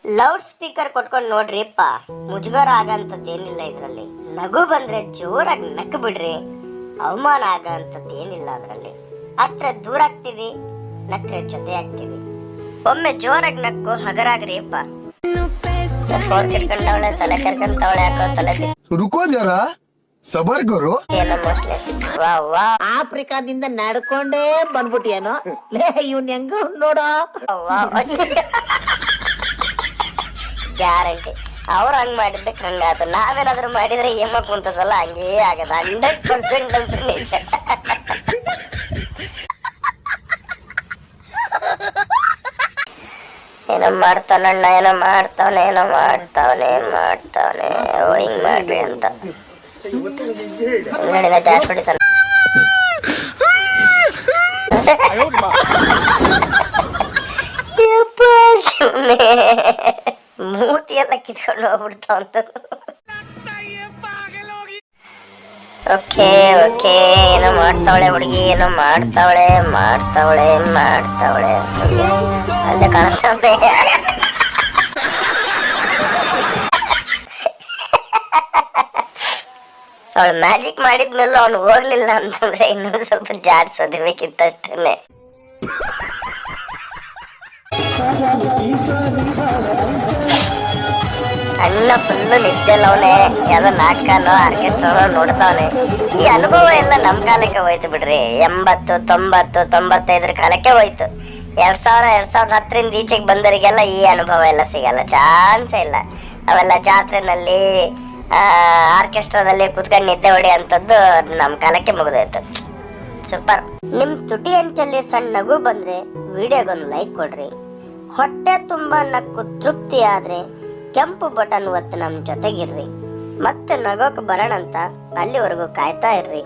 Loud speaker ಕೊಟ್ಕೊಂಡು ನೋಡ್ರಿಪ್ಪ, ಮುಜುಗರ ಆಗಂತದ್ದೇನಿಲ್ಲ ಇದ್ರಲ್ಲಿ. ನಗು ಬಂದ್ರೆ ಜೋರಾಗಿ ನಕ್ಕು ಬಿಡ್ರಿ, ಅವಮಾನ ಆಗಂತದ್ದು ಏನಿಲ್ಲ ಅದ್ರಲ್ಲಿ. ಹತ್ರ ದೂರ ಆಗ್ತೀವಿ, ನಕ್ರೆ ಜೊತೆ ಆಗ್ತೀವಿ. ಒಮ್ಮೆ ಜೋರಾಗಿ ನಕ್ಕು ಹಗರಾಗ್ರಿ ಅಪ್ಪ. ಫೋನ್ ಕಿಟ್ಕೊಂಡವಳೆ, ತಲೆ ಕರ್ಕೊಂತವಳೆ, ಯಾಕೋ ತಲೆ ರುಕೋ ಜರಾ ಸಬರ್ ಕರೋ. ಏನೋ ಮೋಸ್ಟ್ಲಿ ವಾ ವಾ ಆಫ್ರಿಕಾದಿಂದ ನಡ್ಕೊಂಡೇ ಬಂದ್ಬಿಟ್ಟಿಯೇನೋ ಲೇ, ಇವ್ನ್ ಹೆಂಗ ನೋಡೋ. ಗ್ಯಾರಂಟಿ ಅವ್ರು ಹಂಗ್ ಮಾಡಿದ್ದಕ್ಕೆ ಹಂಗಾತು. ನಾವೇನಾದ್ರು ಮಾಡಿದ್ರೆ ಏಮ ಕುಂತದಲ್ಲ ಹಂಗೇ ಆಗದ. 100% ಅಂತ ನಿಜ. ಏನೋ ಮಾಡ್ತಾನಣ್ಣ, ಏನೋ ಮಾಡ್ತಾವನೆ, ಏನೋ ಮಾಡ್ತಾವನೆ ಹಿಂಗ್ ಮಾಡ್ರಿ ಅಂತ ಹೇಳಿದ. ಜಾಸ್ತಿ ಹೊಡಿತಾನೆ. ಮೂತಿ ಎಲ್ಲ ಕಿತ್ಕೊಂಡು ಹೋಗ್ಬಿಡ್ತಾವಂತ. ಓಕೆ ಓಕೆ, ಏನೋ ಮಾಡ್ತಾವಳೆ ಹುಡುಗಿ, ಏನೋ ಮಾಡ್ತಾವಳೆ. ಅಲ್ಲೇ ಕಾಣಿಸ್ತಾವೆ. ಅವಳು ಮ್ಯಾಜಿಕ್ ಮಾಡಿದ್ಮೇಲೆ ಅವ್ನು ಹೋಗ್ಲಿಲ್ಲ ಅಂತಂದ್ರೆ ಇನ್ನೂ ಸ್ವಲ್ಪ ಜಾಡ್ಸೋದು ಬೇಕಿತ್ತಷ್ಟೇ. ಅಣ್ಣ ಫುಲ್ಲು ನಿದ್ದೆಲ್ಲವನೇ, ಯಾವ್ದೋ ನಾಟಕನೋ ಆರ್ಕೆಸ್ಟ್ರಾನೋ ನೋಡ್ತಾವನೆ. ಈ ಅನುಭವ ಎಲ್ಲ ನಮ್ ಕಾಲಕ್ಕೆ ಹೋಯ್ತು ಬಿಡ್ರಿ. 80, 90, 95 ಕಾಲಕ್ಕೆ ಹೋಯ್ತು. 2010 ಈಚೆಗೆ ಬಂದವರಿಗೆಲ್ಲ ಈ ಅನುಭವ ಎಲ್ಲ ಸಿಗಲ್ಲ, ಚಾನ್ಸೇ ಇಲ್ಲ. ಅವೆಲ್ಲ ಜಾತ್ರೆನಲ್ಲಿ ಆರ್ಕೆಸ್ಟ್ರಾದಲ್ಲಿ ಕೂತ್ಕೊಂಡು ನಿದ್ದೆ ಹೊಡಿ ಅಂತದ್ದು ನಮ್ ಕಾಲಕ್ಕೆ ಮುಗಿದೋಯ್ತು. ಸೂಪರ್. ನಿಮ್ ತುಟಿ ಅಂಚಲ್ಲಿ ಸಣ್ಣ ನಗು ಬಂದ್ರೆ ವಿಡಿಯೋಗೊಂದು ಲೈಕ್ ಕೊಡ್ರಿ. ಹೊಟ್ಟೆ ತುಂಬಾ ನಕ್ಕು ತೃಪ್ತಿ ಆದ್ರೆ ಕೆಂಪು ಬಟನ್ ಒತ್ತು ನಮ್ ಜೊತೆಗಿರ್ರಿ. ಮತ್ತೆ ನಗೋಕ್ ಬರೋಣಂತ ಅಲ್ಲಿವರೆಗೂ ಕಾಯ್ತಾ ಇರ್ರಿ.